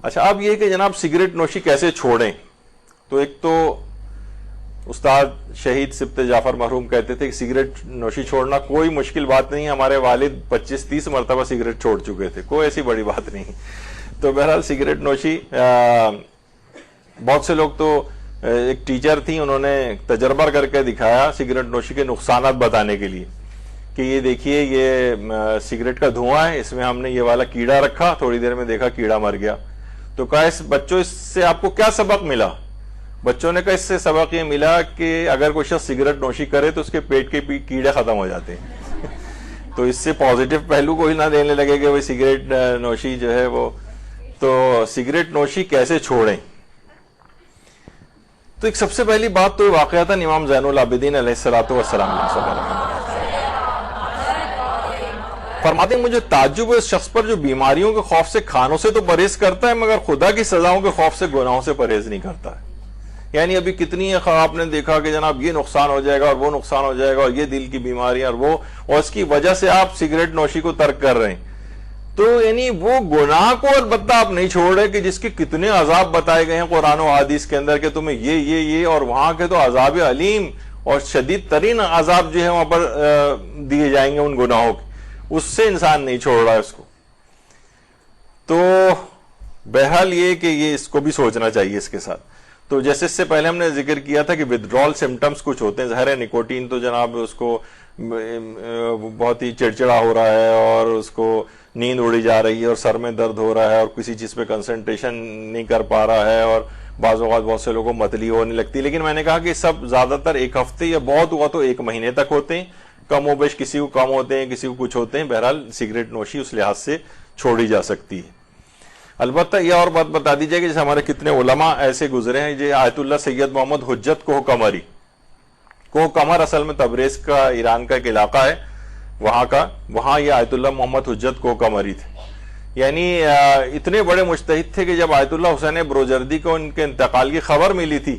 اچھا اب یہ کہ جناب سگریٹ نوشی کیسے چھوڑیں؟ تو ایک تو استاد شہید سبت جعفر مرحوم کہتے تھے کہ سگریٹ نوشی چھوڑنا کوئی مشکل بات نہیں ہے، ہمارے والد 25-30 مرتبہ سگریٹ چھوڑ چکے تھے، کوئی ایسی بڑی بات نہیں۔ تو بہرحال سگریٹ نوشی بہت سے لوگ تو ایک ٹیچر تھی، انہوں نے تجربہ کر کے دکھایا سگریٹ نوشی کے نقصانات بتانے کے لیے کہ یہ دیکھیے یہ سگریٹ کا دھواں ہے، اس میں ہم نے یہ والا کیڑا رکھا، تھوڑی دیر میں دیکھا کیڑا مر گیا۔ تو کہا بچوں اس سے آپ کو کیا سبق ملا؟ بچوں نے کہا اس سے سبق یہ ملا کہ اگر کوئی شخص سگریٹ نوشی کرے تو اس کے پیٹ کے کیڑے ختم ہو جاتے ہیں۔ تو اس سے پازیٹیو پہلو کوئی نہ دینے لگے کہ وہ سگریٹ نوشی جو ہے وہ، تو سگریٹ نوشی کیسے چھوڑیں؟ تو ایک سب سے پہلی بات تو واقعتاً امام زین العابدین علیہ السلام فرماتے ہیں مجھے تعجب ہے اس شخص پر جو بیماریوں کے خوف سے کھانوں سے تو پرہیز کرتا ہے مگر خدا کی سزاؤں کے خوف سے گناہوں سے پرہیز نہیں کرتا ہے۔ یعنی ابھی کتنی آپ نے دیکھا کہ جناب یہ نقصان ہو جائے گا اور وہ نقصان ہو جائے گا اور یہ دل کی بیماری اور وہ، اور اس کی وجہ سے آپ سگریٹ نوشی کو ترک کر رہے ہیں۔ تو یعنی وہ گناہ کو البتہ آپ نہیں چھوڑ رہے کہ جس کے کتنے عذاب بتائے گئے ہیں قرآن و حدیث کے اندر کہ تمہیں یہ اور وہاں کے تو عذاب علیم اور شدید ترین عذاب جو ہے وہاں پر دیے جائیں گے ان گناہوں کے، اس سے انسان نہیں چھوڑ رہا ہے اس کو۔ تو بہرحال یہ کہ یہ اس کو بھی سوچنا چاہیے اس کے ساتھ۔ تو جیسے اس سے پہلے ہم نے ذکر کیا تھا کہ ودڈرال سمٹمز کچھ ہوتے ہیں، ظاہر ہے نکوٹین تو جناب اس کو بہت ہی چڑچڑا ہو رہا ہے اور اس کو نیند اڑی جا رہی ہے اور سر میں درد ہو رہا ہے اور کسی چیز پہ کنسنٹریشن نہیں کر پا رہا ہے اور بعض اوقات بہت سے لوگوں کو متلی ہونے لگتی ہے، لیکن میں نے کہا کہ سب زیادہ تر ایک ہفتے یا بہت ہوا تو 1 مہینے تک ہوتے ہیں، کم و بیش کسی کو کم ہوتے ہیں کسی کو کچھ ہوتے ہیں۔ بہرحال سگریٹ نوشی اس لحاظ سے چھوڑی جا سکتی ہے۔ البتہ یہ اور بات بتا دی جائے کہ جیسے ہمارے کتنے علماء ایسے گزرے ہیں، یہ آیت اللہ سید محمد حجت کوہ قمری، کوہ قمر اصل میں تبریز کا ایران کا ایک علاقہ ہے وہاں یہ آیت اللہ محمد حجت کوہ قمری تھے۔ یعنی اتنے بڑے مجتہد تھے کہ جب آیت اللہ حسین بروجردی کو ان کے انتقال کی خبر ملی تھی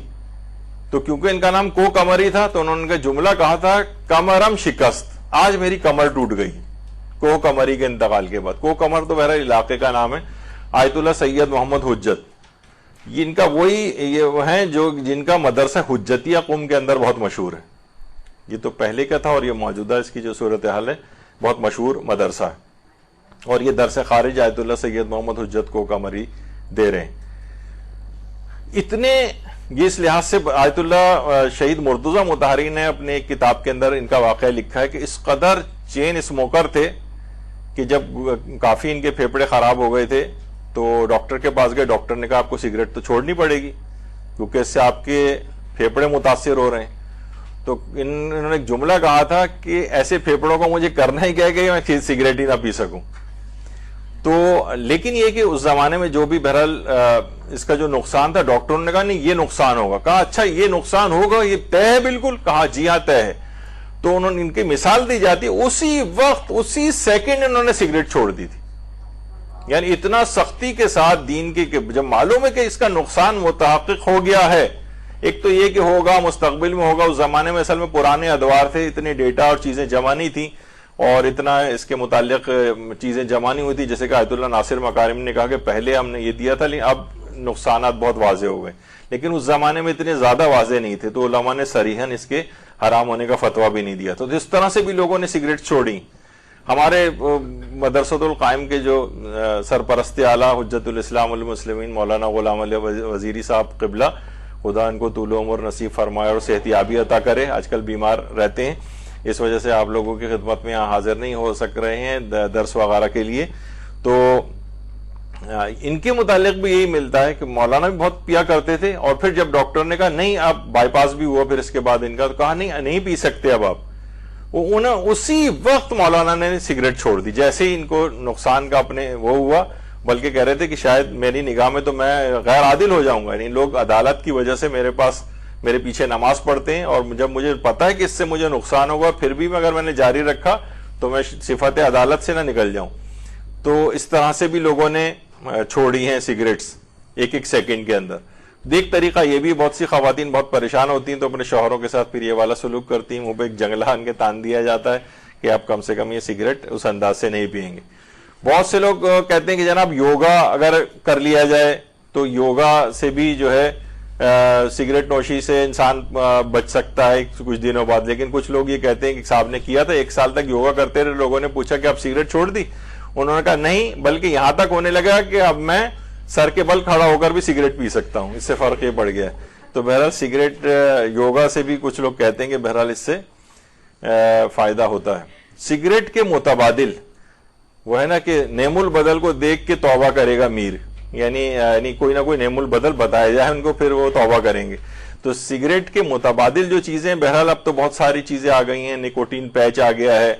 تو کیونکہ ان کا نام کوہ قمری تھا تو انہوں نے جملہ کہا تھا کمرم شکست، آج میری کمر ٹوٹ گئی کوہ قمری کے انتقال کے بعد۔ کوہ قمر تو بہرحال علاقے کا نام ہے۔ آیت اللہ سید محمد حجت ان کا وہی یہ ہیں جو جن کا مدرسہ حجتیہ قم کے اندر بہت مشہور ہے، یہ تو پہلے کا تھا اور یہ موجودہ اس کی جو صورتحال ہے بہت مشہور مدرسہ ہے، اور یہ درس خارج آیت اللہ سید محمد حجت کوہ قمری دے رہے ہیں۔ اتنے یہ اس لحاظ سے آیت اللہ شہید مرتضی مطہری نے اپنے ایک کتاب کے اندر ان کا واقعہ لکھا ہے کہ اس قدر چین اسموکر تھے کہ جب کافی ان کے پھیپھڑے خراب ہو گئے تھے تو ڈاکٹر کے پاس گئے، ڈاکٹر نے کہا آپ کو سگریٹ تو چھوڑنی پڑے گی کیونکہ اس سے آپ کے پھیپھڑے متاثر ہو رہے ہیں۔ تو انہوں نے ایک جملہ کہا تھا کہ ایسے پھیپھڑوں کو مجھے کرنا ہی کیا کہ میں سگریٹ ہی نہ پی سکوں۔ تو لیکن یہ کہ اس زمانے میں جو بھی بہرحال اس کا جو نقصان تھا ڈاکٹروں نے کہا نہیں یہ نقصان ہوگا، کہا اچھا یہ نقصان ہوگا، یہ طے ہے بالکل، کہا جی ہاں طے ہے۔ تو انہوں نے ان کی مثال دی جاتی اسی وقت اسی سیکنڈ انہوں نے سگریٹ چھوڑ دی تھی۔ یعنی اتنا سختی کے ساتھ دین کی، جب معلوم ہے کہ اس کا نقصان متحقق ہو گیا ہے، ایک تو یہ کہ ہوگا مستقبل میں ہوگا، اس زمانے میں اصل میں پرانے ادوار تھے، اتنے ڈیٹا اور چیزیں جمع نہیں تھیں اور اتنا اس کے متعلق چیزیں جمع نہیں ہوئی تھی، جیسے کہ آیت اللہ ناصر مکارم نے کہا کہ پہلے ہم نے یہ دیا تھا لیکن اب نقصانات بہت واضح ہو گئے، لیکن اس زمانے میں اتنے زیادہ واضح نہیں تھے تو علماء نے صریحاً اس کے حرام ہونے کا فتویٰ بھی نہیں دیا۔ تو اس طرح سے بھی لوگوں نے سگریٹ چھوڑی۔ ہمارے مدرسۃ القائم کے جو سرپرست اعلیٰ حجت الاسلام المسلمین مولانا غلام علی وزیری صاحب قبلہ، خدا ان کو طول عمر نصیب فرمائے اور صحتیابی عطا کرے، آج کل بیمار رہتے ہیں، اس وجہ سے آپ لوگوں کی خدمت میں یہاں حاضر نہیں ہو سک رہے ہیں درس وغیرہ کے لیے۔ تو ان کے متعلق بھی یہی ملتا ہے کہ مولانا بھی بہت پیا کرتے تھے اور پھر جب ڈاکٹر نے کہا نہیں آپ بائی پاس بھی ہوا پھر اس کے بعد ان کا، تو کہا نہیں پی سکتے اب آپ، انہیں اسی وقت مولانا نے سگریٹ چھوڑ دی جیسے ہی ان کو نقصان کا اپنے وہ ہوا، بلکہ کہہ رہے تھے کہ شاید میری نگاہ میں تو میں غیر عادل ہو جاؤں گا، یعنی لوگ عدالت کی وجہ سے میرے پیچھے نماز پڑھتے ہیں اور جب مجھے پتا ہے کہ اس سے مجھے نقصان ہوگا پھر بھی اگر میں نے جاری رکھا تو میں صفت عدالت سے نہ نکل جاؤں۔ تو اس طرح سے بھی لوگوں نے چھوڑی ہیں سگریٹس ایک سیکنڈ کے اندر۔ ایک طریقہ یہ بھی، بہت سی خواتین بہت پریشان ہوتی ہیں تو اپنے شوہروں کے ساتھ پھر یہ والا سلوک کرتی ہیں، منہ پہ ایک جنگلہ ان کے تان دیا جاتا ہے کہ آپ کم سے کم یہ سگریٹ اس انداز سے نہیں پئیں گے۔ بہت سے لوگ کہتے ہیں کہ جناب یوگا اگر کر لیا جائے تو یوگا سے بھی جو ہے سگریٹ نوشی سے انسان بچ سکتا ہے کچھ دنوں بعد. لیکن کچھ لوگ یہ کہتے ہیں کہ صاحب نے کیا تھا 1 سال تک یوگا کرتے رہے, لوگوں نے پوچھا کہ اب سگریٹ چھوڑ دی, انہوں نے کہا نہیں, بلکہ یہاں تک ہونے لگا کہ اب میں سر کے بل کھڑا ہو کر بھی سگریٹ پی سکتا ہوں, اس سے فرق یہ پڑ گیا ہے. تو بہرحال سگریٹ یوگا سے بھی کچھ لوگ کہتے ہیں کہ بہرحال اس سے فائدہ ہوتا ہے. سگریٹ کے متبادل وہ ہے نا کہ نعم البدل کو دیکھ کے توبہ کرے گا میر, یعنی کوئی نہ کوئی نعم البدل بتایا جائے ان کو, پھر وہ توبہ کریں گے. تو سگریٹ کے متبادل جو چیزیں, بہرحال اب تو بہت ساری چیزیں آ گئی ہیں, نکوٹین پیچ آ گیا ہے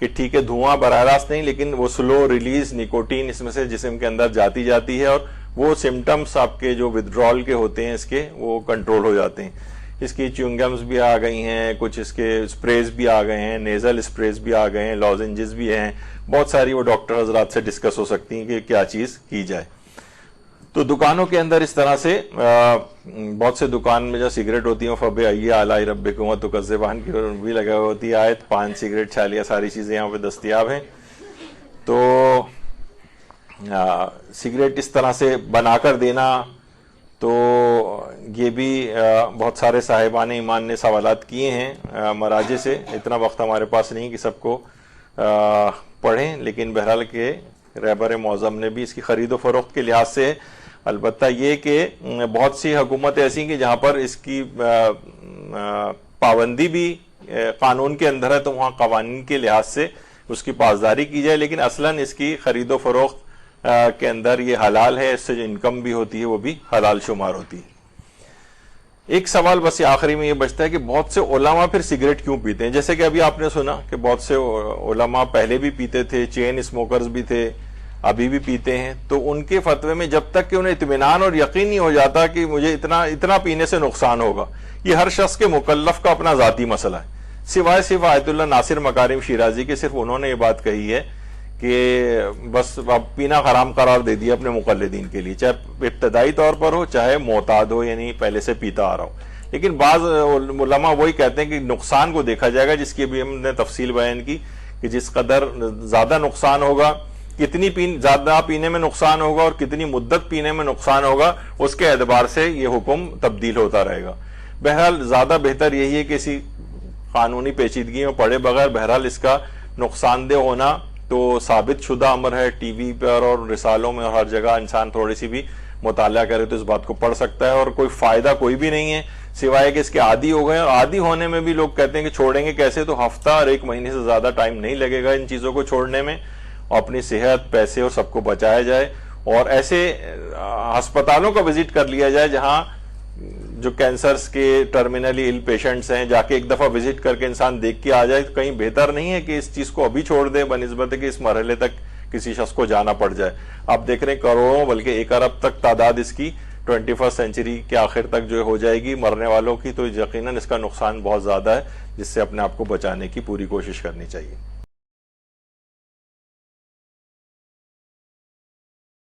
کہ ٹھیک ہے دھواں براہ راست نہیں, لیکن وہ سلو ریلیز نکوٹین اس میں سے جسم کے اندر جاتی ہے, اور وہ سمٹمز آپ کے جو ودرول کے ہوتے ہیں اس کے وہ کنٹرول ہو جاتے ہیں. اس کی چیونگمز بھی آ گئی ہیں, کچھ اس کے اسپریز بھی آ گئے ہیں, نیزل اسپریز بھی آ گئے ہیں, لوزنجز بھی ہیں, بہت ساری وہ ڈاکٹر حضرات سے ڈسکس ہو سکتی ہیں کہ کیا چیز کی جائے. تو دکانوں کے اندر اس طرح سے بہت سے دکان میں جو سگریٹ ہوتی ہیں فَبِأَيِّ آلَاءِ رَبِّكُمَا تُكَذِّبَانِ کی بھی لگا ہوئی ہوتی ہے آیت, پان, سگریٹ, چھالیاں, ساری چیزیں یہاں پہ دستیاب ہیں. تو سگریٹ اس طرح سے بنا کر دینا, تو یہ بھی بہت سارے صاحبان ایمان نے سوالات کیے ہیں مراجع سے. اتنا وقت ہمارے پاس نہیں کہ سب کو پڑھیں, لیکن بہرحال کہ رہبر معظم نے بھی اس کی خرید و فروخت کے لحاظ سے, البتہ یہ کہ بہت سی حکومتیں ایسی ہیں کہ جہاں پر اس کی پابندی بھی قانون کے اندر ہے, تو وہاں قوانین کے لحاظ سے اس کی پاسداری کی جائے, لیکن اصلاً اس کی خرید و فروخت کے اندر یہ حلال ہے, اس سے جو انکم بھی ہوتی ہے وہ بھی حلال شمار ہوتی ہے. ایک سوال بس آخری میں یہ بچتا ہے کہ بہت سے علماء پھر سگریٹ کیوں پیتے ہیں. جیسے کہ ابھی آپ نے سنا کہ بہت سے علماء پہلے بھی پیتے تھے, چین اسموکرز بھی تھے, ابھی بھی پیتے ہیں. تو ان کے فتوے میں جب تک کہ انہیں اطمینان اور یقین نہیں ہو جاتا کہ مجھے اتنا پینے سے نقصان ہوگا, یہ ہر شخص کے مکلف کا اپنا ذاتی مسئلہ ہے. سوائے صرف آیت اللہ ناصر مکارم شیرازی کے, صرف انہوں نے یہ بات کہی ہے کہ بس اب پینا حرام قرار دے دیا اپنے مقلدین کے لیے, چاہے ابتدائی طور پر ہو چاہے معتاد ہو, یعنی پہلے سے پیتا آ رہا ہو. لیکن بعض علماء وہی کہتے ہیں کہ نقصان کو دیکھا جائے گا, جس کی بھی ہم نے تفصیل بیان کی کہ جس قدر زیادہ نقصان ہوگا, کتنی زیادہ پینے میں نقصان ہوگا اور کتنی مدت پینے میں نقصان ہوگا, اس کے اعتبار سے یہ حکم تبدیل ہوتا رہے گا. بہرحال زیادہ بہتر یہی ہے کہ اسی قانونی پیچیدگی میں پڑے بغیر, بہرحال اس کا نقصان دہ ہونا تو ثابت شدہ امر ہے. ٹی وی پر اور رسالوں میں اور ہر جگہ انسان تھوڑی سی بھی مطالعہ کرے تو اس بات کو پڑھ سکتا ہے, اور کوئی فائدہ کوئی بھی نہیں ہے سوائے کہ اس کے عادی ہو گئے. اور عادی ہونے میں بھی لوگ کہتے ہیں کہ چھوڑیں گے کیسے, تو ہفتہ اور 1 مہینے سے زیادہ ٹائم نہیں لگے گا ان چیزوں کو چھوڑنے میں, اور اپنی صحت, پیسے اور سب کو بچایا جائے. اور ایسے ہسپتالوں کا وزٹ کر لیا جائے جہاں جو کینسرز کے ٹرمینلی ال پیشنٹس ہیں, جا کے ایک دفعہ وزٹ کر کے انسان دیکھ کے آ جائے. کہیں بہتر نہیں ہے کہ اس چیز کو ابھی چھوڑ دے بنسبت کہ اس مرحلے تک کسی شخص کو جانا پڑ جائے. آپ دیکھ رہے ہیں کروڑوں بلکہ 1 ارب تک تعداد اس کی 21 سینچری کے آخر تک جو ہو جائے گی مرنے والوں کی, تو یقیناً اس کا نقصان بہت زیادہ ہے, جس سے اپنے آپ کو بچانے کی پوری کوشش کرنی چاہیے.